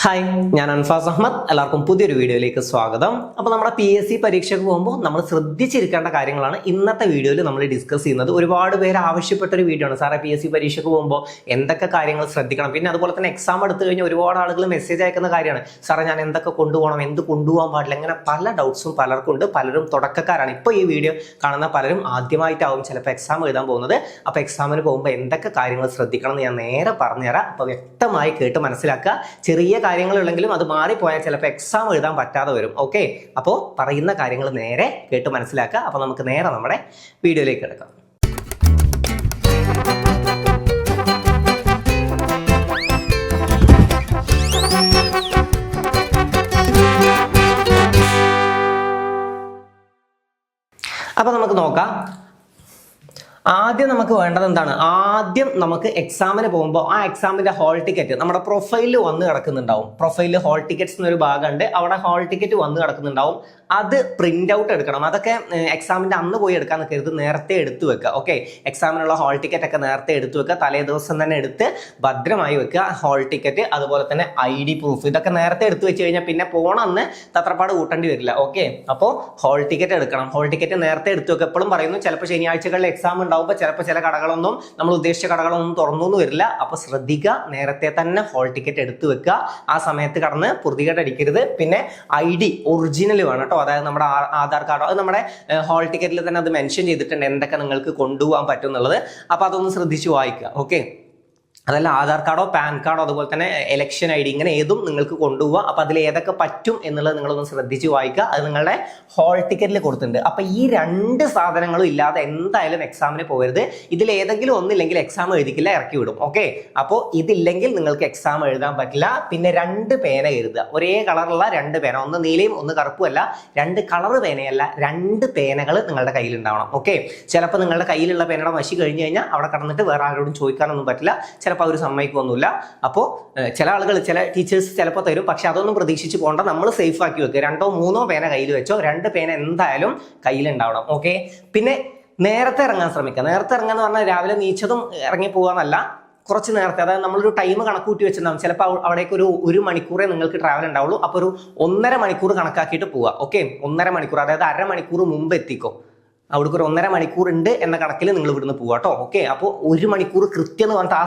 Hi, ഞാൻ അൻഫാസ് അഹമ്മദ്. എല്ലാവർക്കും പുതിയൊരു വീഡിയോയിലേക്ക് സ്വാഗതം. അപ്പോൾ നമ്മുടെ PSC പരീക്ഷയ്ക്ക് പോകുമ്പോൾ നമ്മൾ ശ്രദ്ധിച്ചിരിക്കേണ്ട കാര്യങ്ങളാണ് ഇന്നത്തെ വീഡിയോയിൽ നമ്മൾ ഡിസ്കസ് ചെയ്യുന്നത്. ഒരുപാട് പേര് ആവശ്യപ്പെട്ട ഒരു വീഡിയോ ആണ്. സാറേ, PSC പരീക്ഷയ്ക്ക് പോകുമ്പോൾ എന്തൊക്കെ കാര്യങ്ങൾ ശ്രദ്ധിക്കണം, പിന്നെ അതുപോലെ തന്നെ എക്സാം എടുത്തു കഴിഞ്ഞാൽ ഒരുപാട് ആളുകൾ മെസ്സേജ് അയക്കുന്ന കാര്യമാണ്. സാറേ, ഞാൻ എന്തൊക്കെ കൊണ്ടുപോകണം, എന്ത് കൊണ്ടുപോകാൻ പാടില്ല, അങ്ങനെ പല ഡൗട്ട്സും പലർക്കും ഉണ്ട്. പലരും തുടക്കക്കാരാണ്. ഇപ്പോൾ ഈ വീഡിയോ കാണുന്ന പലരും ആദ്യമായിട്ടാവും ചിലപ്പോൾ എക്സാം എഴുതാൻ പോകുന്നത്. അപ്പോൾ എക്സാമിന് പോകുമ്പോൾ എന്തൊക്കെ കാര്യങ്ങൾ ശ്രദ്ധിക്കണം എന്ന് ഞാൻ നേരെ പറഞ്ഞുതരാം. അപ്പോൾ വ്യക്തമായി കേട്ട് മനസ്സിലാക്കുക. ചെറിയ കാര്യങ്ങളുണ്ടെങ്കിലും അത് മാറിപ്പോയാൽ ചിലപ്പോൾ എക്സാം എഴുതാൻ പറ്റാതെ വരും. ഓക്കെ, അപ്പോൾ പറയുന്ന കാര്യങ്ങൾ നേരെ കേട്ട് മനസ്സിലാക്കുക. അപ്പോൾ നമുക്ക് നേരെ നമ്മുടെ വീഡിയോയിലേക്ക് കിടക്കാം. അപ്പോൾ നമുക്ക് നോക്കാം. ആദ്യം നമുക്ക് വേണ്ടത് എന്താണ്? ആദ്യം നമുക്ക് എക്സാമിന് പോകുമ്പോൾ ആ എക്സാമിന്റെ ഹാൾ ടിക്കറ്റ് നമ്മുടെ പ്രൊഫൈലിൽ വന്ന് കിടക്കുന്നുണ്ടാവും. പ്രൊഫൈലിൽ ഹാൾ ടിക്കറ്റ്സ് എന്നൊരു ഭാഗമുണ്ട്. അവിടെ ഹാൾ ടിക്കറ്റ് വന്ന് കിടക്കുന്നുണ്ടാവും. അത് പ്രിന്റ് ഔട്ട് എടുക്കണം. അതൊക്കെ എക്സാമിന്റെ അന്ന് പോയി എടുക്കാൻ നിൽക്കരുത്, നേരത്തെ എടുത്തു വെക്കുക. ഓക്കെ, എക്സാമിനുള്ള ഹാൾ ടിക്കറ്റ് ഒക്കെ നേരത്തെ എടുത്തു വെക്കുക. തലേ ദിവസം തന്നെ എടുത്ത് ഭദ്രമായി വെക്കുക. ഹാൾ ടിക്കറ്റ്, അതുപോലെ തന്നെ ID പ്രൂഫ്, ഇതൊക്കെ നേരത്തെ എടുത്തു വെച്ച് കഴിഞ്ഞാൽ പിന്നെ പോണമെന്ന് തത്രപ്പാട് കൂട്ടേണ്ടി വരില്ല. ഓക്കെ, അപ്പോൾ ഹാൾ ടിക്കറ്റ് എടുക്കണം. ഹാൾ ടിക്കറ്റ് നേരത്തെ എടുത്തു വെക്കുക. എപ്പോഴും പറയുന്നു, ചിലപ്പോൾ ശനിയാഴ്ചകളിൽ എക്സാം ഉണ്ടാവുമ്പോൾ ചിലപ്പോൾ ചില കടകളൊന്നും നമ്മൾ ഉദ്ദേശിച്ച കടകളൊന്നും തുറന്നു വരില്ല. അപ്പൊ ശ്രദ്ധിക്കുക, നേരത്തെ തന്നെ ഹാൾ ടിക്കറ്റ് എടുത്തു വെക്കുക. ആ സമയത്ത് കടന്ന് പൊറുതികേട് അടിക്കരുത്. പിന്നെ ID ഒറിജിനൽ വേണം കേട്ടോ. അതായത് നമ്മുടെ ആധാർ കാർഡോ, അത് നമ്മുടെ ഹാൾ ടിക്കറ്റിൽ തന്നെ അത് മെൻഷൻ ചെയ്തിട്ടുണ്ട് എന്തൊക്കെ നിങ്ങൾക്ക് കൊണ്ടുപോകാൻ പറ്റും എന്നുള്ളത്. അപ്പൊ അതൊന്ന് ശ്രദ്ധിച്ചു വായിക്കുക. ഓക്കെ, അതല്ല ആധാർ കാർഡോ പാൻ കാർഡോ അതുപോലെ തന്നെ ഇലക്ഷൻ ID, ഇങ്ങനെ ഏതും നിങ്ങൾക്ക് കൊണ്ടുപോകാം. അപ്പൊ അതിൽ ഏതൊക്കെ പറ്റും എന്നുള്ളത് നിങ്ങളൊന്ന് ശ്രദ്ധിച്ച് വായിക്കുക. അത് നിങ്ങളുടെ ഹാൾ ടിക്കറ്റിൽ കൊടുത്തിട്ടുണ്ട്. അപ്പൊ ഈ രണ്ട് സാധനങ്ങളും ഇല്ലാതെ എന്തായാലും എക്സാമിന് പോകരുത്. ഇതിൽ ഏതെങ്കിലും ഒന്നില്ലെങ്കിൽ എക്സാം എഴുതിക്കില്ല, ഇറക്കി വിടും. ഓക്കെ, അപ്പോൾ ഇതില്ലെങ്കിൽ നിങ്ങൾക്ക് എക്സാം എഴുതാൻ പറ്റില്ല. പിന്നെ 2 പേന കരുതുക. ഒരേ കളറുള്ള 2 പേന, ഒന്ന് നീലയും ഒന്ന് കറുപ്പും അല്ല, 2 കളർ പേനയല്ല, 2 പേനകൾ നിങ്ങളുടെ കയ്യിൽ ഉണ്ടാവണം. ഓക്കെ, ചിലപ്പോൾ നിങ്ങളുടെ കയ്യിലുള്ള പേനയുടെ മഷി കഴിഞ്ഞ് കഴിഞ്ഞാൽ അവിടെ കടന്നിട്ട് വേറെ ആരോടും ചോദിക്കാനൊന്നും പറ്റില്ല. ചിലപ്പോൾ അവർ സമ്മതിക്കൊന്നുമില്ല. അപ്പോൾ ചില ആളുകൾ, ചില ടീച്ചേഴ്സ് ചിലപ്പോൾ തരും. പക്ഷെ അതൊന്നും പ്രതീക്ഷിച്ച് പോകണ്ട. നമ്മൾ സേഫ് ആക്കി വെക്കുക. 2 or 3 പേന കയ്യിൽ വെച്ചോ. 2 പേന എന്തായാലും കയ്യിലുണ്ടാവണം. ഓക്കെ, പിന്നെ നേരത്തെ ഇറങ്ങാൻ ശ്രമിക്കുക. നേരത്തെ ഇറങ്ങാന്ന് പറഞ്ഞാൽ രാവിലെ നീച്ചതും ഇറങ്ങി പോകാന്നല്ല, കുറച്ച് നേരത്തെ, അതായത് നമ്മളൊരു ടൈം കണക്കൂട്ടി വെച്ചിട്ടുണ്ടാവും. ചിലപ്പോൾ അവിടേക്ക് ഒരു മണിക്കൂറേ നിങ്ങൾക്ക് ട്രാവൽ ഉണ്ടാവുള്ളൂ. അപ്പോൾ ഒരു 1.5 മണിക്കൂർ കണക്കാക്കിയിട്ട് പോവുക. ഓക്കെ, 1.5 മണിക്കൂർ, അതായത് അരമണിക്കൂർ മുമ്പ് എത്തിക്കോ. അവിടേക്ക് ഒരു 1.5 മണിക്കൂർ ഉണ്ട് എന്ന കണക്കിൽ നിങ്ങൾ ഇവിടുന്ന് പോവാ കേട്ടോ. ഓക്കെ, അപ്പോൾ 1 മണിക്കൂർ കൃത്യം എന്ന് പറഞ്ഞിട്ട് ആ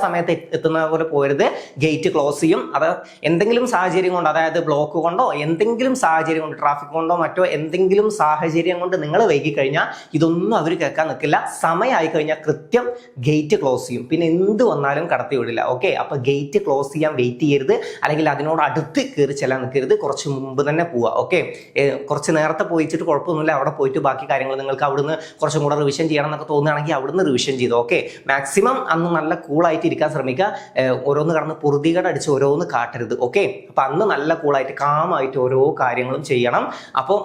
സമയത്ത് എത്തുന്ന പോലെ പോരുത്. ഗേറ്റ് ക്ലോസ് ചെയ്യും. അത് എന്തെങ്കിലും സാഹചര്യം കൊണ്ട്, അതായത് ബ്ലോക്ക് കൊണ്ടോ എന്തെങ്കിലും സാഹചര്യം കൊണ്ട്, ട്രാഫിക് കൊണ്ടോ മറ്റോ എന്തെങ്കിലും സാഹചര്യം കൊണ്ട് നിങ്ങൾ വൈകി കഴിഞ്ഞാൽ ഇതൊന്നും അവർ കേൾക്കാൻ നിൽക്കില്ല. സമയമായി കഴിഞ്ഞാൽ കൃത്യം ഗേറ്റ് ക്ലോസ് ചെയ്യും. പിന്നെ എന്ത് വന്നാലും കടത്തി വിടില്ല. ഓക്കെ, അപ്പൊ ഗേറ്റ് ക്ലോസ് ചെയ്യാൻ വെയിറ്റ് ചെയ്യരുത്, അല്ലെങ്കിൽ അതിനോട് അടുത്ത് കയറി ചെല്ലാൻ നിൽക്കരുത്. കുറച്ച് മുമ്പ് തന്നെ പോവുക. ഓക്കെ, കുറച്ച് നേരത്തെ പോയിച്ചിട്ട് കുഴപ്പമൊന്നുമില്ല. അവിടെ പോയിട്ട് ബാക്കി കാര്യങ്ങൾ നിങ്ങൾക്ക് അവിടുന്ന് കുറച്ചും കൂടെ റിവിഷൻ ചെയ്യണം എന്നൊക്കെ തോന്നുകയാണെങ്കിൽ അവിടുന്ന് റിവിഷൻ ചെയ്തു. ഓക്കെ, മാക്സിമം അന്ന് നല്ല കൂളായിട്ട് ഇരിക്കാൻ ശ്രമിക്കുക. ഓരോന്ന് കടന്ന് പൊറുതികേട് അടിച്ച് ഓരോന്ന് കാട്ടരുത്. ഓക്കെ, അപ്പൊ അന്ന് നല്ല കൂളായിട്ട് കാമായിട്ട് ഓരോ കാര്യങ്ങളും ചെയ്യണം. അപ്പോൾ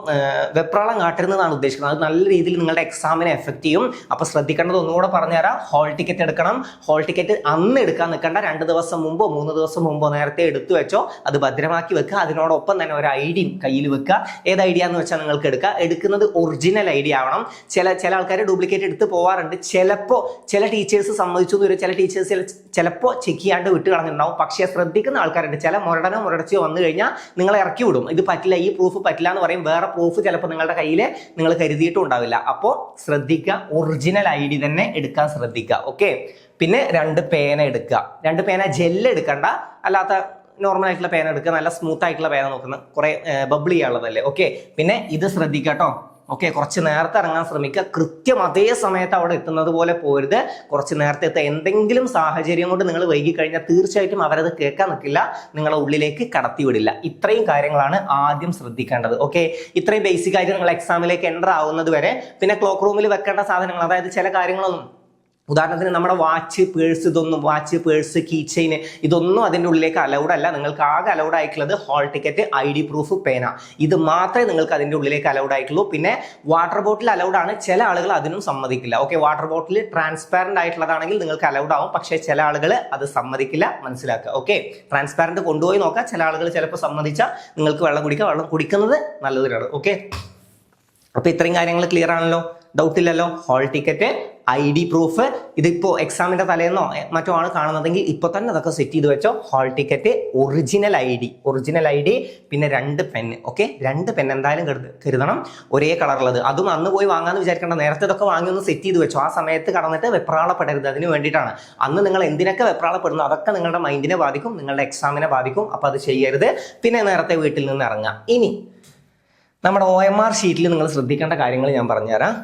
വെപ്രാളം കാട്ടരുന്നതാണ് ഉദ്ദേശിക്കുന്നത്. അത് നല്ല രീതിയിൽ നിങ്ങളുടെ എക്സാമിനെ എഫക്ട് ചെയ്യും. അപ്പൊ ശ്രദ്ധിക്കേണ്ടത് ഒന്നുകൂടെ പറഞ്ഞുതരാം. ഹാൾ ടിക്കറ്റ് എടുക്കണം. ഹാൾ ടിക്കറ്റ് അന്ന് എടുക്കാൻ നിൽക്കേണ്ട. 2 ദിവസം മുമ്പോ 3 ദിവസം മുമ്പോ നേരത്തെ എടുത്തു വെച്ചോ. അത് ഭദ്രമാക്കി വെക്കുക. അതിനോടൊപ്പം തന്നെ ഒരു ID കയ്യിൽ വെക്കുക. ഏത് ID എന്ന് വെച്ചാൽ നിങ്ങൾക്ക് എടുക്കുക. എടുക്കുന്നത് ഒറിജിനൽ ID ആവണം. ചില ആൾക്കാർ ഡ്യൂപ്ലിക്കേറ്റ് എടുത്ത് പോവാറുണ്ട്. ചിലപ്പോൾ ചില ടീച്ചേഴ്സ് സമ്മതിച്ചു എന്ന് വരും. ചില ടീച്ചേഴ്സ് ചിലപ്പോൾ ചെക്ക് ചെയ്യാണ്ട് വിട്ട് കളഞ്ഞിട്ടുണ്ടാവും. പക്ഷേ ശ്രദ്ധിക്കുന്ന ആൾക്കാരുണ്ട്. ചില മുരടച്ചിയോ വന്നു കഴിഞ്ഞാൽ നിങ്ങളെ ഇറക്കി വിടും. ഇത് പറ്റില്ല, ഈ പ്രൂഫ് പറ്റില്ല എന്ന് പറയും. വേറെ പ്രൂഫ് ചിലപ്പോൾ നിങ്ങളുടെ കയ്യിൽ നിങ്ങൾ കരുതിയിട്ടും ഉണ്ടാവില്ല. അപ്പോൾ ശ്രദ്ധിക്കുക, ഒറിജിനൽ ID തന്നെ എടുക്കാൻ ശ്രദ്ധിക്കുക. ഓക്കെ, പിന്നെ 2 പേന എടുക്കുക. 2 പേന ജെല്ല് എടുക്കണ്ട, അല്ലാത്ത നോർമൽ ആയിട്ടുള്ള പേന എടുക്കുക. നല്ല സ്മൂത്ത് ആയിട്ടുള്ള പേന നോക്കുന്നത്, കുറെ ബബിൾ ചെയ്യാനുള്ളതല്ലേ. ഓക്കെ, പിന്നെ ഇത് ശ്രദ്ധിക്കുക കേട്ടോ. ഓക്കെ, കുറച്ച് നേരത്തെ ഇറങ്ങാൻ ശ്രമിക്കുക. കൃത്യം അതേ സമയത്ത് അവിടെ എത്തുന്നത് പോലെ പോരുത്. കുറച്ച് നേരത്തെ എത്തുക. എന്തെങ്കിലും സാഹചര്യം കൊണ്ട് നിങ്ങൾ വൈകി കഴിഞ്ഞാൽ തീർച്ചയായിട്ടും അവരത് കേൾക്കാൻ നിൽക്കില്ല, നിങ്ങളെ ഉള്ളിലേക്ക് കടത്തി വിടില്ല. ഇത്രയും കാര്യങ്ങളാണ് ആദ്യം ശ്രദ്ധിക്കേണ്ടത്. ഓക്കെ, ഇത്രയും ബേസിക് ആയിട്ട് നിങ്ങൾ എക്സാമിലേക്ക് എൻ്റർ ആവുന്നത് വരെ. പിന്നെ ക്ലോക്ക് റൂമിൽ വെക്കേണ്ട സാധനങ്ങൾ, അതായത് ചില കാര്യങ്ങളൊന്നും, ഉദാഹരണത്തിന് നമ്മുടെ വാച്ച്, പേഴ്സ്, കീ ചെയിൻ, ഇതൊന്നും അതിൻ്റെ ഉള്ളിലേക്ക് അലൗഡ് അല്ല. നിങ്ങൾക്ക് ആകെ അലൗഡ് ആയിട്ടുള്ളത് ഹാൾ ടിക്കറ്റ്, ID പ്രൂഫ്, പേന, ഇത് മാത്രമേ നിങ്ങൾക്ക് അതിൻ്റെ ഉള്ളിലേക്ക് അലൗഡ് ആയിട്ടുള്ളൂ. പിന്നെ വാട്ടർ ബോട്ടിൽ അലൗഡ് ആണ്. ചില ആളുകൾ അതിനും സമ്മതിക്കില്ല. ഓക്കെ, വാട്ടർ ബോട്ടിൽ ട്രാൻസ്പാരന്റ് ആയിട്ടുള്ളതാണെങ്കിൽ നിങ്ങൾക്ക് അലൗഡ് ആവും. പക്ഷേ ചില ആളുകൾ അത് സമ്മതിക്കില്ല, മനസ്സിലാക്കുക. ഓക്കെ, ട്രാൻസ്പാരന്റ് കൊണ്ടുപോയി നോക്കാം. ചില ആളുകൾ ചിലപ്പോൾ സമ്മതിച്ചാൽ നിങ്ങൾക്ക് വെള്ളം കുടിക്കുക. വെള്ളം കുടിക്കുന്നത് നല്ലതിനാണ്. ഓക്കെ, അപ്പൊ ഇത്രയും കാര്യങ്ങൾ ക്ലിയർ ആണല്ലോ. ഡൗട്ട് ഇല്ലല്ലോ. Hall ticket, ID proof. ഇതിപ്പോ എക്സാമിന്റെ തലേന്നോ മറ്റോ ആണ് കാണുന്നതെങ്കിൽ ഇപ്പൊ തന്നെ അതൊക്കെ സെറ്റ് ചെയ്ത് വെച്ചോ. ഹോൾ ടിക്കറ്റ്, ഒറിജിനൽ ID, പിന്നെ 2 പെൻ. ഓക്കെ, 2 പെൻ എന്തായാലും കരുതണം, ഒരേ കളറുള്ളത്. അതും അന്ന് പോയി വാങ്ങാന്ന് വിചാരിക്കേണ്ട, നേരത്തെ ഇതൊക്കെ വാങ്ങി ഒന്ന് സെറ്റ് ചെയ്ത് വെച്ചോ. ആ സമയത്ത് കടന്നിട്ട് വെപ്രാളപ്പെടരുത്. അതിന് വേണ്ടിയിട്ടാണ്. അന്ന് നിങ്ങൾ എന്തിനൊക്കെ വെപ്രാളപ്പെടുന്നു അതൊക്കെ നിങ്ങളുടെ മൈൻഡിനെ ബാധിക്കും, നിങ്ങളുടെ എക്സാമിനെ ബാധിക്കും. അപ്പൊ അത് ചെയ്യരുത്. പിന്നെ നേരത്തെ വീട്ടിൽ നിന്ന് ഇറങ്ങാം. ഇനി നമ്മുടെ OMR ഷീറ്റിൽ നിങ്ങൾ ശ്രദ്ധിക്കേണ്ട കാര്യങ്ങൾ ഞാൻ പറഞ്ഞുതരാം.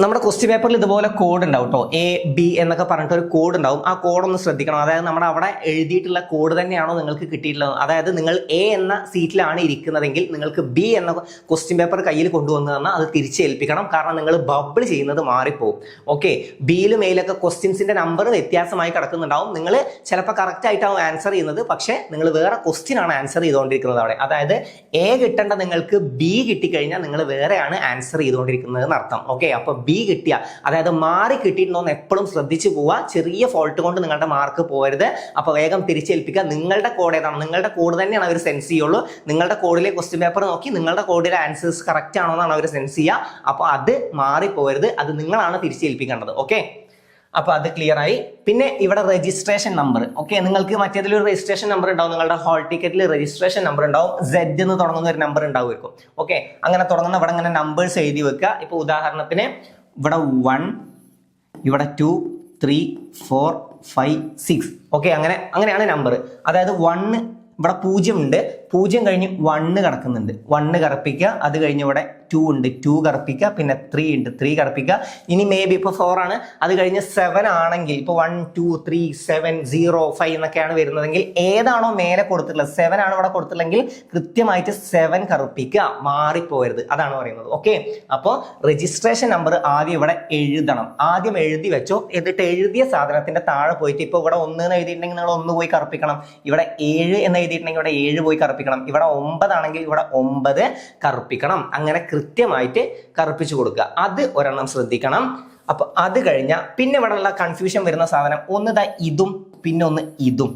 നമ്മുടെ ക്വസ്റ്റ്യൻ പേപ്പറിൽ ഇതുപോലെ കോഡ് ഉണ്ടാവും കേട്ടോ. AB എന്നൊക്കെ പറഞ്ഞിട്ട് ഒരു കോഡ് ഉണ്ടാവും. ആ കോഡ് ഒന്ന് ശ്രദ്ധിക്കണം. അതായത് നമ്മുടെ അവിടെ എഴുതിയിട്ടുള്ള കോഡ് തന്നെയാണോ നിങ്ങൾക്ക് കിട്ടിയിട്ടുള്ളത്. അതായത് നിങ്ങൾ A എന്ന സീറ്റിലാണ് ഇരിക്കുന്നതെങ്കിൽ നിങ്ങൾക്ക് B എന്ന ക്വസ്റ്റ്യൻ പേപ്പർ കയ്യിൽ കൊണ്ടുവന്ന് തന്നാൽ അത് തിരിച്ചേൽപ്പിക്കണം. കാരണം നിങ്ങൾ ബബിൾ ചെയ്യുന്നത് മാറിപ്പോകും. ഓക്കെ, Bയിലും Aയിലൊക്കെ ക്വസ്റ്റ്യൻസിന്റെ നമ്പർ വ്യത്യാസമായി കിടക്കുന്നുണ്ടാവും. നിങ്ങൾ ചിലപ്പോൾ കറക്റ്റ് ആയിട്ടാവും ആൻസർ ചെയ്യുന്നത്, പക്ഷേ നിങ്ങൾ വേറെ ക്വസ്റ്റ്യൻ ആണ് ആൻസർ ചെയ്തുകൊണ്ടിരിക്കുന്നത് അവിടെ. അതായത് A കിട്ടേണ്ട നിങ്ങൾക്ക് B കിട്ടിക്കഴിഞ്ഞാൽ നിങ്ങൾ വേറെയാണ് ആൻസർ ചെയ്തുകൊണ്ടിരിക്കുന്നത് എന്നർത്ഥം. ഓക്കെ, അപ്പൊ B കിട്ടിയ, അതായത് മാറി കിട്ടിയിട്ടുണ്ടോ എന്ന് എപ്പോഴും ശ്രദ്ധിച്ചു പോവുക. ചെറിയ ഫോൾട്ട് കൊണ്ട് നിങ്ങളുടെ മാർക്ക് പോകരുത്. അപ്പൊ വേഗം തിരിച്ചേൽപ്പിക്കുക. നിങ്ങളുടെ കോഡ് ഏതാണ്, നിങ്ങളുടെ കോഡ് തന്നെയാണ് അവർ സെൻസ് ചെയ്യുള്ളൂ. നിങ്ങളുടെ കോഡിലെ ക്വസ്റ്റ്യൻ പേപ്പർ നോക്കി നിങ്ങളുടെ കോഡിലെ ആൻസേഴ്സ് കറക്റ്റ് ആണോ എന്നാണ് അവർ സെൻസ് ചെയ്യുക. അപ്പൊ അത് മാറിപ്പോകരുത്, അത് നിങ്ങളാണ് തിരിച്ചേൽപ്പിക്കേണ്ടത്. ഓക്കെ, അപ്പൊ അത് ക്ലിയർ ആയി. പിന്നെ ഇവിടെ രജിസ്ട്രേഷൻ നമ്പർ. ഓക്കെ, നിങ്ങൾക്ക് മറ്റേതിലൊരു രജിസ്ട്രേഷൻ നമ്പർ ഉണ്ടാവും, നിങ്ങളുടെ ഹോൾ ടിക്കറ്റിൽ രജിസ്ട്രേഷൻ നമ്പർ ഉണ്ടാവും. Z എന്ന് തുടങ്ങുന്ന ഒരു നമ്പർ ഉണ്ടാവുമായിരിക്കും. ഓക്കെ, അങ്ങനെ തുടങ്ങുന്ന ഇവിടെ ഇങ്ങനെ നമ്പേഴ്സ് എഴുതി വെക്കുക. ഇപ്പൊ ഉദാഹരണത്തിന് ഇവിടെ 1, ഇവിടെ 2, 3, 4, 5, 6. ഓക്കെ, അങ്ങനെയാണ് നമ്പർ. അതായത് 1 ഇവിടെ 0 ഉണ്ട്, 0 കഴിഞ്ഞ് 1 കിടക്കുന്നുണ്ട്, 1 കറപ്പിക്കുക. അത് കഴിഞ്ഞ് ഇവിടെ 2 ഉണ്ട്, 2 കറപ്പിക്കുക. പിന്നെ 3 ഉണ്ട്, 3 കറപ്പിക്കുക. ഇനി മേ ബി ഇപ്പോൾ 4 ആണ്, അത് കഴിഞ്ഞ് 7 ആണെങ്കിൽ ഇപ്പോൾ 1, 2, 3, 7, 0, 5 എന്നൊക്കെയാണ് വരുന്നതെങ്കിൽ ഏതാണോ മേലെ കൊടുത്തിട്ടുള്ളത്, 7 ആണ് ഇവിടെ കൊടുത്തിട്ടുള്ളെങ്കിൽ കൃത്യമായിട്ട് 7 കറുപ്പിക്കുക, മാറിപ്പോകരുത്. അതാണ് പറയുന്നത്. ഓക്കെ, അപ്പോൾ രജിസ്ട്രേഷൻ നമ്പർ ആദ്യം ഇവിടെ എഴുതണം. ആദ്യം എഴുതി വെച്ചോ. എന്നിട്ട് എഴുതിയ സാധനത്തിന്റെ താഴെ പോയിട്ട് ഇപ്പോൾ ഇവിടെ 1 എന്ന് എഴുതിയിട്ടുണ്ടെങ്കിൽ നിങ്ങൾ 1 പോയി കറുപ്പിക്കണം. ഇവിടെ 7 എന്ന് എഴുതിയിട്ടുണ്ടെങ്കിൽ ഇവിടെ 7 പോയി കറുപ്പിക്കണം. ഇവിടെ 9 ആണെങ്കിൽ ഇവിടെ 9 കറുപ്പിക്കണം. അങ്ങനെ കൃത്യമായിട്ട് കറുപ്പിച്ചു കൊടുക്കുക. അത് ഒരെണ്ണം ശ്രദ്ധിക്കണം. അപ്പൊ അത് കഴിഞ്ഞാൽ പിന്നെ ഇവിടെ ഉള്ള കൺഫ്യൂഷൻ വരുന്ന സാധനം ഒന്ന് ഇതും പിന്നെ ഒന്ന് ഇതും.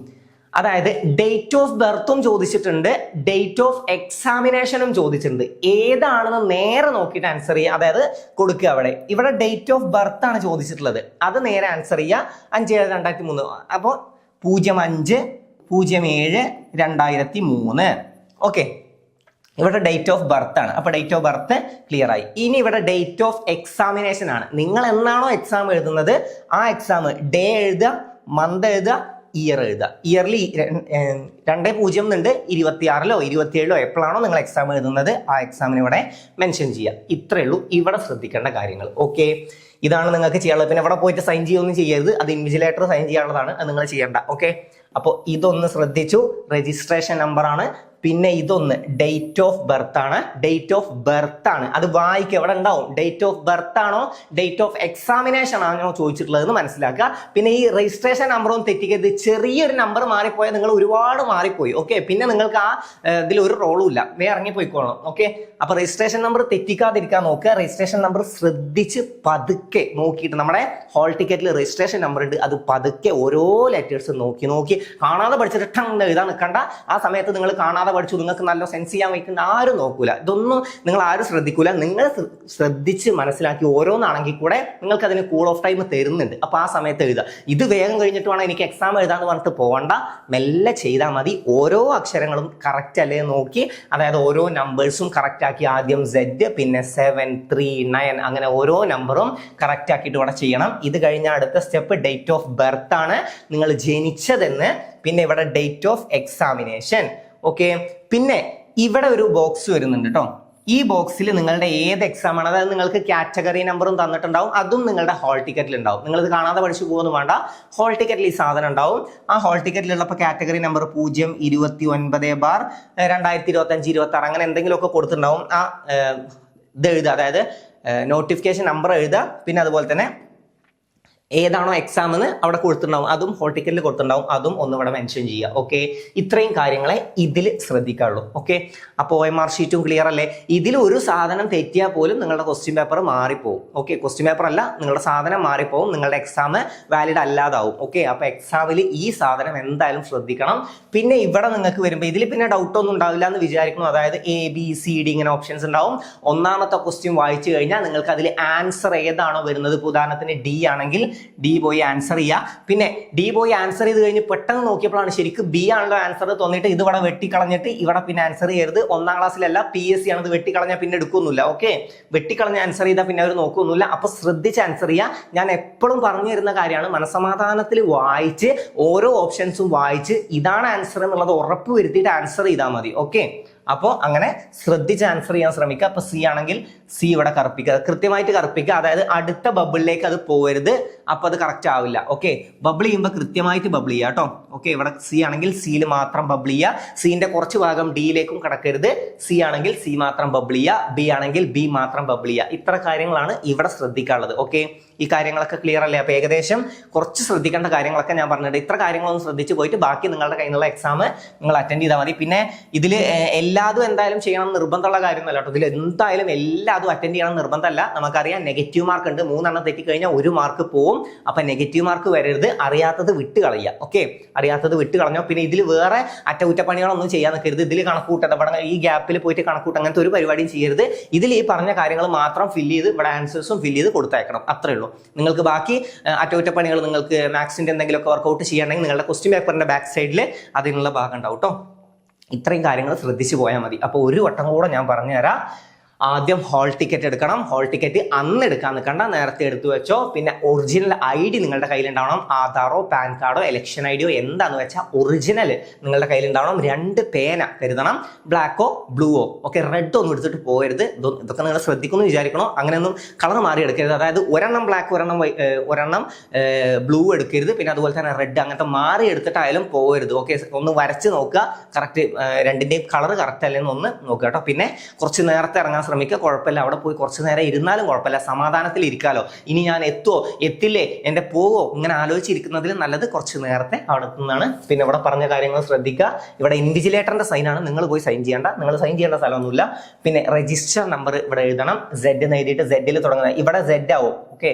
അതായത് ഡേറ്റ് ഓഫ് ബർത്തും ചോദിച്ചിട്ടുണ്ട്, ഡേറ്റ് ഓഫ് എക്സാമിനേഷനും ചോദിച്ചിട്ടുണ്ട്. ഏതാണെന്ന് നേരെ നോക്കിയിട്ട് ആൻസർ ചെയ്യുക. അതായത് കൊടുക്കുക. ഇവിടെ ഡേറ്റ് ഓഫ് ബർത്ത് ആണ് ചോദിച്ചിട്ടുള്ളത്, അത് നേരെ ആൻസർ ചെയ്യുക. 5/7/2003. അപ്പോൾ 05/07/2003. ഓക്കെ, ഇവിടെ ഡേറ്റ് ഓഫ് ബർത്ത് ആണ്. അപ്പൊ ഡേറ്റ് ഓഫ് ബർത്ത് ക്ലിയർ ആയി. ഇനി ഇവിടെ ഡേറ്റ് ഓഫ് എക്സാമിനേഷൻ ആണ്. നിങ്ങൾ എന്നാണോ എക്സാം എഴുതുന്നത് ആ എക്സാം ഡേ എഴുതുക, മന്ത് എഴുതുക, ഇയർ എഴുതുക. ഇയർലി 20 എന്നുണ്ട്, 26-ലോ 27-ലോ എപ്പോഴാണോ നിങ്ങൾ എക്സാം എഴുതുന്നത് ആ എക്സാമിന് ഇവിടെ മെൻഷൻ ചെയ്യുക. ഇത്രയേ ഉള്ളൂ ഇവിടെ ശ്രദ്ധിക്കേണ്ട കാര്യങ്ങൾ. ഓക്കെ, ഇതാണ് നിങ്ങൾക്ക് ചെയ്യാനുള്ളത്. പിന്നെ ഇവിടെ പോയിട്ട് സൈൻ ചെയ്യുകയൊന്നും ചെയ്യരുത്, അത് ഇൻവിജിലേറ്റർ സൈൻ ചെയ്യാനുള്ളതാണ്, അത് നിങ്ങൾ ചെയ്യേണ്ട. ഓക്കെ, അപ്പോൾ ഇതൊന്ന് ശ്രദ്ധിച്ചു. രജിസ്ട്രേഷൻ നമ്പർ ആണ്. പിന്നെ ഇതൊന്ന് ഡേറ്റ് ഓഫ് ബർത്ത് ആണ്. ഡേറ്റ് ഓഫ് ബർത്ത് ആണ്, അത് വായിക്കുക. എവിടെ ഉണ്ടാവും, ഡേറ്റ് ഓഫ് ബർത്ത് ആണോ ഡേറ്റ് ഓഫ് എക്സാമിനേഷൻ ആണോ ചോദിച്ചിട്ടുള്ളത് എന്ന് മനസ്സിലാക്കുക. പിന്നെ ഈ രജിസ്ട്രേഷൻ നമ്പറൊന്നും തെറ്റിക്കരുത്. ചെറിയൊരു നമ്പർ മാറിപ്പോയാൽ നിങ്ങൾ ഒരുപാട് മാറിപ്പോയി. ഓക്കെ, പിന്നെ നിങ്ങൾക്ക് ആ ഇതിൽ ഒരു റോളും ഇല്ല, വേറെ ഇറങ്ങിപ്പോയിക്കോണം. ഓക്കെ, അപ്പൊ രജിസ്ട്രേഷൻ നമ്പർ തെറ്റിക്കാതിരിക്കാൻ നോക്കുക. രജിസ്ട്രേഷൻ നമ്പർ ശ്രദ്ധിച്ച് പതുക്കെ നോക്കിയിട്ട്, നമ്മുടെ ഹോൾ ടിക്കറ്റിൽ രജിസ്ട്രേഷൻ നമ്പർ ഉണ്ട്, അത് പതുക്കെ ഓരോ ലെറ്റേഴ്സ് നോക്കി കാണാതെ പഠിച്ചിട്ട് ടങ് എഴുതാൻ നിൽക്കണ്ട. ആ സമയത്ത് നിങ്ങൾ കാണാതെ പഠിച്ചു, നിങ്ങൾക്ക് നല്ല സെൻസ് ചെയ്യാൻ വയ്ക്കുന്ന ആരും നോക്കൂല. ഇതൊന്നും നിങ്ങൾ ആരും ശ്രദ്ധിക്കൂല. നിങ്ങൾ ശ്രദ്ധിച്ച് മനസ്സിലാക്കി ഓരോന്നാണെങ്കിൽ കൂടെ നിങ്ങൾക്ക് അതിന് കൂൾ ഓഫ് ടൈം തരുന്നുണ്ട്. അപ്പൊ ആ സമയത്ത് എഴുതുക. ഇത് വേഗം കഴിഞ്ഞിട്ട് വേണം എനിക്ക് എക്സാം എഴുതാന്ന് പറഞ്ഞിട്ട് പോകണ്ട, മെല്ലെ ചെയ്താൽ മതി. ഓരോ അക്ഷരങ്ങളും കറക്റ്റ് അല്ലേ നോക്കി, അതായത് ഓരോ നമ്പേഴ്സും കറക്റ്റ് ആക്കി. ആദ്യം Z, പിന്നെ 7, 3, 9 അങ്ങനെ ഓരോ നമ്പറും കറക്റ്റ് ആക്കിയിട്ട് ഇവിടെ ചെയ്യണം. ഇത് കഴിഞ്ഞ അടുത്ത സ്റ്റെപ്പ് ഡേറ്റ് ഓഫ് ബർത്ത് ആണ്, നിങ്ങൾ ജനിച്ചതെന്ന്. പിന്നെ ഇവിടെ ഡേറ്റ് ഓഫ് എക്സാമിനേഷൻ. ഓക്കെ, പിന്നെ ഇവിടെ ഒരു ബോക്സ് വരുന്നുണ്ട് കേട്ടോ. ഈ ബോക്സിൽ നിങ്ങളുടെ ഏത് എക്സാം ആണ്, അതായത് നിങ്ങൾക്ക് കാറ്റഗറി നമ്പറും തന്നിട്ടുണ്ടാവും, അതും നിങ്ങളുടെ ഹോൾ ടിക്കറ്റിൽ ഉണ്ടാവും. നിങ്ങളിത് കാണാതെ പഠിച്ചു പോകുന്നു വേണ്ട, ഹോൾ ടിക്കറ്റിൽ ഈ സാധനം ഉണ്ടാവും. ആ ഹോൾ ടിക്കറ്റിലുള്ളപ്പോൾ കാറ്റഗറി നമ്പർ 029/2025-26 അങ്ങനെ എന്തെങ്കിലുമൊക്കെ കൊടുത്തിട്ടുണ്ടാവും. ആ ഇത് എഴുതുക, അതായത് നോട്ടിഫിക്കേഷൻ നമ്പർ എഴുതുക. പിന്നെ അതുപോലെ തന്നെ ഏതാണോ എക്സാം എന്ന് അവിടെ കൊടുത്തിട്ടുണ്ടാവും, അതും ഹോൾ ടിക്കറ്റിൽ കൊടുത്തിട്ടുണ്ടാവും, അതും ഒന്ന് ഇവിടെ മെൻഷൻ ചെയ്യുക. ഓക്കെ, ഇത്രയും കാര്യങ്ങളെ ഇതിൽ ശ്രദ്ധിക്കാറുള്ളൂ. ഓക്കെ, അപ്പോൾ OMR ഷീറ്റും ക്ലിയർ അല്ലേ? ഇതിൽ ഒരു സാധനം തെറ്റിയാൽ പോലും നിങ്ങളുടെ ക്വസ്റ്റ്യൻ പേപ്പർ മാറിപ്പോവും. ഓക്കെ, ക്വസ്റ്റ്യൻ പേപ്പർ അല്ല, നിങ്ങളുടെ സാധനം മാറിപ്പോവും, നിങ്ങളുടെ എക്സാം വാലിഡ് അല്ലാതാവും. ഓക്കെ, അപ്പോൾ എക്സാമിൽ ഈ സാധനം എന്തായാലും ശ്രദ്ധിക്കണം. പിന്നെ ഇവിടെ നിങ്ങൾക്ക് വരുമ്പോൾ ഇതിൽ പിന്നെ ഡൗട്ടൊന്നും ഉണ്ടാവില്ല എന്ന് വിചാരിക്കുന്നു. അതായത് ABCD ഇങ്ങനെ ഓപ്ഷൻസ് ഉണ്ടാവും. ഒന്നാമത്തെ ക്വസ്റ്റ്യൻ വായിച്ചു കഴിഞ്ഞാൽ നിങ്ങൾക്ക് അതിൽ ആൻസർ ഏതാണോ വരുന്നത്, ഉദാഹരണത്തിന് D ആണെങ്കിൽ D പോയി ആൻസർ ചെയ്യുക. പിന്നെ D പോയി ആൻസർ ചെയ്ത് കഴിഞ്ഞ് പെട്ടെന്ന് നോക്കിയപ്പോഴാണ് ശരിക്കും B ആണല്ലോ ആൻസർ തോന്നിയിട്ട് ഇത് ഇവിടെ വെട്ടിക്കളഞ്ഞിട്ട് ഇവിടെ പിന്നെ ആൻസർ ചെയ്യരുത്. 1ാം ക്ലാസ്സിലല്ല, PSC ആണ്. ഇത് വെട്ടിക്കളഞ്ഞാൽ പിന്നെ എടുക്കൊന്നുമില്ല. ഓക്കെ, വെട്ടിക്കളഞ്ഞ ആൻസർ ചെയ്താൽ പിന്നെ അവർ നോക്കൊന്നുമില്ല. അപ്പൊ ശ്രദ്ധിച്ച് ആൻസർ ചെയ്യുക. ഞാൻ എപ്പോഴും പറഞ്ഞു തരുന്ന കാര്യമാണ്, മനസമാധാനത്തിൽ വായിച്ച് ഓരോ ഓപ്ഷൻസും വായിച്ച് ഇതാണ് ആൻസർ എന്നുള്ളത് ഉറപ്പ് വരുത്തിയിട്ട് ആൻസർ ചെയ്താൽ മതി. ഓക്കെ, അപ്പോൾ അങ്ങനെ ശ്രദ്ധിച്ച് ആൻസർ ചെയ്യാൻ ശ്രമിക്കുക. അപ്പൊ C ആണെങ്കിൽ C ഇവിടെ കറുപ്പിക്കുക, കൃത്യമായിട്ട് കറുപ്പിക്കുക. അതായത് അടുത്ത ബബിളിലേക്ക് അത് പോകരുത്, അപ്പൊ അത് കറക്റ്റ് ആവില്ല. ഓക്കെ, ബബിൾ ചെയ്യുമ്പോൾ കൃത്യമായിട്ട് ബബിൾ ചെയ്യുക കേട്ടോ. ഓക്കെ, ഇവിടെ C ആണെങ്കിൽ സിയിൽ മാത്രം ബബിൾ ചെയ്യുക. സിന്റെ കുറച്ച് ഭാഗം ഡിയിലേക്കും കടക്കരുത്. C ആണെങ്കിൽ C മാത്രം ബബിൾ ചെയ്യുക, B ആണെങ്കിൽ B മാത്രം ബബിൾ ചെയ്യുക. ഇത്ര കാര്യങ്ങളാണ് ഇവിടെ ശ്രദ്ധിക്കാനുള്ളത്. ഓക്കെ, ഈ കാര്യങ്ങളൊക്കെ ക്ലിയർ അല്ലേ? അപ്പൊ ഏകദേശം കുറച്ച് ശ്രദ്ധിക്കേണ്ട കാര്യങ്ങളൊക്കെ ഞാൻ പറഞ്ഞിട്ടുണ്ട്. ഇത്ര കാര്യങ്ങളൊന്നും ശ്രദ്ധിച്ച് പോയിട്ട് ബാക്കി നിങ്ങളുടെ കയ്യിൽ നിന്നുള്ള എക്സാം നിങ്ങൾ അറ്റൻഡ് ചെയ്താൽ മതി. പിന്നെ ഇതിൽ എല്ലാതും എന്തായാലും ചെയ്യണം നിർബന്ധമുള്ള കാര്യമൊന്നുമല്ല കേട്ടോ. ഇതിൽ എന്തായാലും എല്ലാതും അറ്റൻഡ് ചെയ്യണം നിർബന്ധമല്ല. നമുക്കറിയാം നെഗറ്റീവ് മാർക്ക് ഉണ്ട്, 3 എണ്ണം തെറ്റിക്കഴിഞ്ഞാൽ 1 മാർക്ക് പോവും. അപ്പൊ നെഗറ്റീവ് മാർക്ക് വരരുത്, അറിയാത്തത് വിട്ട് കളയുക. ഓക്കെ, അറിയാത്തത് വിട്ട് കളഞ്ഞോ. പിന്നെ ഇതിൽ വേറെ അറ്റകുറ്റപ്പണികളൊന്നും ചെയ്യാൻ നിൽക്കരുത്. ഇതിൽ കണക്കൂട്ടത് ഇവിടെ ഈ ഗ്യാപ്പിൽ പോയിട്ട് കണക്കൂട്ട് അങ്ങനത്തെ ഒരു പരിപാടിയും ചെയ്യരുത്. ഇതിൽ ഈ പറഞ്ഞ കാര്യങ്ങൾ മാത്രം ഫില്ല് ചെയ്ത് ഇവിടെ ആൻസേഴ്സും ഫില്ല് ചെയ്ത് കൊടുത്തയക്കണം. അത്രേ ഉള്ളൂ. നിങ്ങൾക്ക് ബാക്കി അറ്റകുറ്റപ്പണികൾ, നിങ്ങൾക്ക് മാത്സിന്റെ എന്തെങ്കിലുമൊക്കെ വർക്കൗട്ട് ചെയ്യണമെങ്കിൽ നിങ്ങളുടെ ക്വസ്റ്റ്യൻ പേപ്പറിന്റെ ബാക്ക് സൈഡിൽ അതിനുള്ള ഭാഗം ഉണ്ടാവും കേട്ടോ. ഇത്രയും കാര്യങ്ങൾ ശ്രദ്ധിച്ചു പോയാൽ മതി. അപ്പോൾ ഒരു വട്ടം കൂടെ ഞാൻ പറഞ്ഞുതരാം. ആദ്യം ഹോൾ ടിക്കറ്റ് എടുക്കണം. ഹോൾ ടിക്കറ്റ് അന്ന് എടുക്കാൻ നിൽക്കണ്ട, നേരത്തെ എടുത്തു വെച്ചോ. പിന്നെ ഒറിജിനൽ ID നിങ്ങളുടെ കയ്യിലുണ്ടാവണം. ആധാറോ പാൻ കാർഡോ ഇലക്ഷൻ IDയോ എന്താന്ന് വെച്ചാൽ ഒറിജിനൽ നിങ്ങളുടെ കയ്യിലുണ്ടാവണം. 2 പേന കരുതണം, ബ്ലാക്കോ ബ്ലൂവോ. ഓക്കെ, റെഡ് ഒന്നും എടുത്തിട്ട് പോകരുത്. ഇതൊക്കെ നിങ്ങൾ ശ്രദ്ധിക്കുന്നു വിചാരിക്കണോ. അങ്ങനെയൊന്നും കളർ മാറി എടുക്കരുത്. അതായത് ഒരെണ്ണം ബ്ലാക്ക്, ഒരെണ്ണം ബ്ലൂ എടുക്കരുത്. പിന്നെ അതുപോലെ തന്നെ റെഡ്, അങ്ങനത്തെ മാറി എടുത്തിട്ടായാലും പോകരുത്. ഓക്കെ, ഒന്ന് വരച്ച് നോക്കുക, കറക്റ്റ് രണ്ടിന്റെയും കളർ കറക്റ്റ് അല്ലെന്ന് ഒന്ന് നോക്കുക കേട്ടോ. പിന്നെ കുറച്ച് നേരത്തെ ഇറങ്ങാൻ ശ്രമിക്കുക. കുഴപ്പമില്ല, അവിടെ പോയി കുറച്ച് നേരം ഇരുന്നാലും കുഴപ്പമില്ല, സമാധാനത്തിൽ ഇരിക്കാലോ. ഇനി ഞാൻ എത്തുമോ എത്തില്ലേ എന്റെ പോവോ ഇങ്ങനെ ആലോചിച്ചിരിക്കുന്നതിൽ നല്ലത് കുറച്ച് നേരത്തെ അവിടെ നിന്നാണ്. പിന്നെ ഇവിടെ പറഞ്ഞ കാര്യങ്ങൾ ശ്രദ്ധിക്കുക. ഇവിടെ ഇൻവിജിലേറ്ററിന്റെ സൈനാണ്, നിങ്ങൾ പോയി സൈൻ ചെയ്യേണ്ട, നിങ്ങൾ സൈൻ ചെയ്യേണ്ട സ്ഥലമൊന്നുമില്ല. പിന്നെ രജിസ്റ്റർ നമ്പർ ഇവിടെ എഴുതണം. Z എന്ന് എഴുതിയിട്ട് Z തുടങ്ങുന്നത്. ഇവിടെ Z ആവും. ഓക്കെ,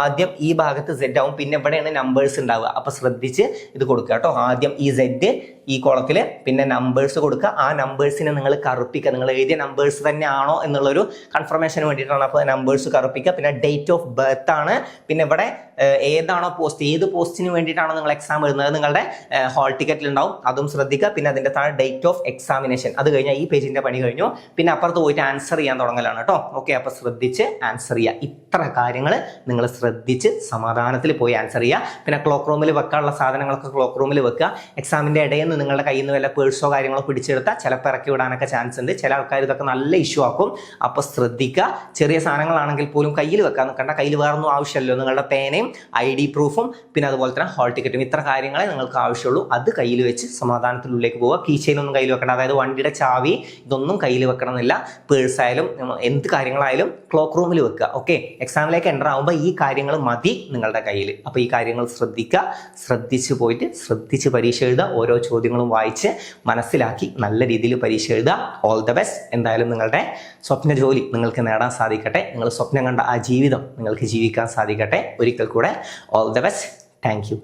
ആദ്യം ഈ ഭാഗത്ത് Z ആവും, പിന്നെ ഇവിടെയാണ് നമ്പേഴ്സ് ഉണ്ടാവുക. അപ്പൊ ശ്രദ്ധിച്ച് ഇത് കൊടുക്കുക കേട്ടോ. ആദ്യം ഈ Z ഈ കോളത്തില്, പിന്നെ നമ്പേഴ്സ് കൊടുക്കുക. ആ നമ്പേഴ്സിനെ നിങ്ങൾ കറുപ്പിക്കുക. നിങ്ങൾ എഴുതിയ നമ്പേഴ്സ് തന്നെ ആണോ എന്നുള്ളൊരു കൺഫർമേഷന് വേണ്ടിയിട്ടാണ്. അപ്പോൾ നമ്പേഴ്സ് കറുപ്പിക്കുക. പിന്നെ ഡേറ്റ് ഓഫ് ബർത്ത് ആണ്. പിന്നെ ഇവിടെ ഏതാണോ പോസ്റ്റ്, ഏത് പോസ്റ്റിന് വേണ്ടിയിട്ടാണോ നിങ്ങൾ എക്സാം എഴുതുന്നത് നിങ്ങളുടെ ഹോൾ ടിക്കറ്റിൽ ഉണ്ടാവും, അതും ശ്രദ്ധിക്കുക. പിന്നെ അതിന്റെ താഴെ ഡേറ്റ് ഓഫ് എക്സാമിനേഷൻ. അത് കഴിഞ്ഞാൽ ഈ പേജിന്റെ പണി കഴിഞ്ഞു. പിന്നെ അപ്പുറത്ത് പോയിട്ട് ആൻസർ ചെയ്യാൻ തുടങ്ങലാണ് കേട്ടോ. ഓക്കെ, അപ്പൊ ശ്രദ്ധിച്ച് ആൻസർ ചെയ്യുക. ഇത്ര കാര്യങ്ങൾ നിങ്ങൾ ശ്രദ്ധിച്ച് സമാധാനത്തിൽ പോയി ആൻസർ ചെയ്യുക. പിന്നെ ക്ലോക്ക് റൂമിൽ വെക്കാനുള്ള സാധനങ്ങളൊക്കെ ക്ലോക്ക് റൂമിൽ വെക്കുക. എക്സാമിന്റെ ഇടയിൽ നിന്ന് നിങ്ങളുടെ കയ്യിൽ നിന്ന് വല്ല പേഴ്സോ കാര്യങ്ങളോ പിടിച്ചെടുത്താൽ ചിലപ്പോൾ ഇറക്കി വിടാനൊക്കെ ചാൻസ് ഉണ്ട്. ചില ആൾക്കാർ ഇതൊക്കെ നല്ല ഇഷ്യൂ ആക്കും. അപ്പൊ ശ്രദ്ധിക്കുക. ചെറിയ സാധനങ്ങളാണെങ്കിൽ പോലും കയ്യിൽ വെക്കാൻ നിൽക്കണ്ട. കയ്യിൽ വേറൊന്നും ആവശ്യമല്ലോ. നിങ്ങളുടെ പേനയും ID പ്രൂഫും പിന്നെ അതുപോലെ തന്നെ ഹോൾ ടിക്കറ്റും, ഇത്ര കാര്യങ്ങളെ നിങ്ങൾക്ക് ആവശ്യമുള്ളൂ. അത് കയ്യിൽ വെച്ച് സമാധാനത്തിനുള്ളിലേക്ക് പോവുക. കീ ചെയിൻ ഒന്നും കയ്യിൽ വെക്കണ്ട. അതായത് വണ്ടിയുടെ ചാവി ഇതൊന്നും കയ്യിൽ വെക്കണമെന്നില്ല. പേഴ്സായാലും എന്ത് കാര്യങ്ങളായാലും ക്ലോക്ക് റൂമിൽ വെക്കുക. ഓക്കെ, എക്സാമിലേക്ക് എൻ്റർ ആകുമ്പോൾ ഈ കാര്യങ്ങൾ മതി നിങ്ങളുടെ കയ്യിൽ. അപ്പോൾ ഈ കാര്യങ്ങൾ ശ്രദ്ധിക്കുക. ശ്രദ്ധിച്ച് പോയിട്ട് ശ്രദ്ധിച്ച് പരീക്ഷ എഴുതുക. ഓരോ ചോദ്യങ്ങളും വായിച്ച് മനസ്സിലാക്കി നല്ല രീതിയിൽ പരീക്ഷ എഴുതുക. All the best. എന്തായാലും നിങ്ങളുടെ സ്വപ്ന ജോലി നിങ്ങൾക്ക് നേടാൻ സാധിക്കട്ടെ. നിങ്ങൾ സ്വപ്നം കണ്ട ആ ജീവിതം നിങ്ങൾക്ക് ജീവിക്കാൻ സാധിക്കട്ടെ. ഒരിക്കൽ കൂടെ all the best. Thank you.